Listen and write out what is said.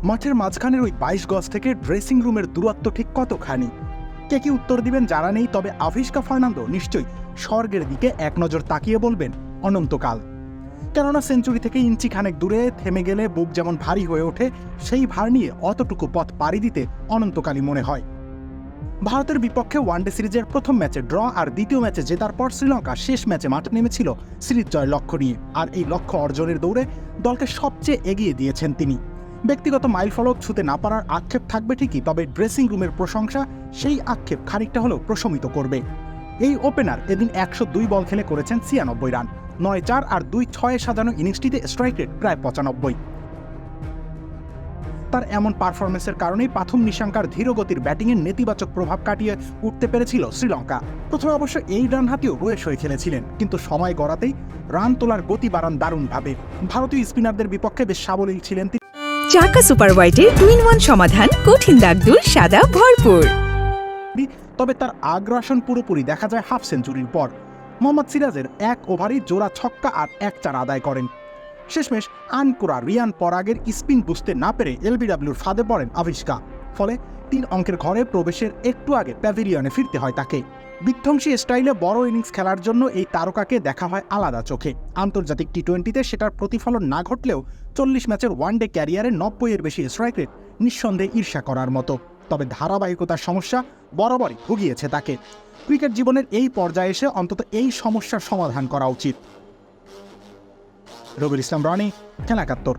মাঠের মাঝখানের ওই ২২ গজ থেকে ড্রেসিং রুমের দূরত্ব ঠিক কতখানি? কে কি উত্তর দিবেন জানা নেই, তবে আভিষ্কা ফার্নান্দো নিশ্চয়ই স্বর্গের দিকে এক নজর তাকিয়ে বলবেন অনন্তকাল। কেননা সেঞ্চুরি থেকে ইঞ্চি খানেক দূরে থেমে গেলে বুক যেমন ভারী হয়ে ওঠে, সেই ভার নিয়ে অতটুকু পথ পাড়ি দিতে অনন্তকালই মনে হয়। ভারতের বিপক্ষে ওয়ানডে সিরিজের প্রথম ম্যাচে ড্র আর দ্বিতীয় ম্যাচে জেতার পর শ্রীলঙ্কা শেষ ম্যাচে মাঠে নেমেছিল সিরিজ জয় লক্ষ্য নিয়ে, আর এই লক্ষ্য অর্জনের দৌড়ে দলকে সবচেয়ে এগিয়ে দিয়েছেন তিনি। ব্যক্তিগত মাইলফলক ছুঁতে না পারার আক্ষেপ থাকবে ঠিকই, তবে ড্রেসিং রুমের প্রশংসা সেই আক্ষেপ খানিকটা হলেও প্রশমিত করবে। এই ওপেনার এদিন ১০২ বল খেলে করেছেন ৯৬ রান, ৯-৪ আর ২-৬ সাজানো ইনিংসটিতে স্ট্রাইক রেট প্রায় ৯৫। তার এমন পারফরমেন্সের কারণেই পাথুম নিশাঙ্কার ধীরগতির ব্যাটিংয়ের নেতিবাচক প্রভাব কাটিয়ে উঠতে পেরেছিল শ্রীলঙ্কা। প্রথমে অবশ্য এই রান হাতেও রয়েস হয়ে খেলেছিলেন, কিন্তু সময় গড়াতেই রান তোলার গতি বাড়ান দারুণভাবে। ভারতীয় স্পিনারদের বিপক্ষে বেশ সাবলীল ছিলেন তিনি। চাকা সুপার হোয়াইটের 2-in-1 সমাধান, কঠিন দাগ দূর, সাদা ভরপুর। তবে তার আগ্রাসন পুরোপুরি দেখা যায় হাফ সেঞ্চুরির পর। মোহাম্মদ সিরাজের এক ওভারেই জোড়া ছক্কা আর ১ চার আদায় করেন। শেষমেশ আনকোরা রিয়ান পরাগের স্পিন বুঝতে না পেরে এলবিডব্লিউর ফাঁদে পড়েন আভিষ্কা। ফলে ৩ অঙ্কের ঘরে প্রবেশের একটু আগে প্যাভিলিয়নে ফিরতে হয় তাকে। বিধ্বংসী স্টাইলে বড় ইনিংস খেলার জন্য এই তারকাকে দেখা হয় আলাদা চোখে। আন্তর্জাতিক টি-20তে সেটার প্রতিফলন না ঘটলেও ৪০ ম্যাচের ওয়ানডে ক্যারিয়ারে ৯০-এর বেশি স্ট্রাইক রেট নিঃসন্দেহে ঈর্ষা করার মতো। তবে ধারাবাহিকতার সমস্যা বরাবরই ভুগিয়েছে তাকে। ক্রিকেট জীবনের এই পর্যায়ে এসে অন্তত এই সমস্যার সমাধান করা উচিত। রবির ইসলাম রনি, খেলা ৭১।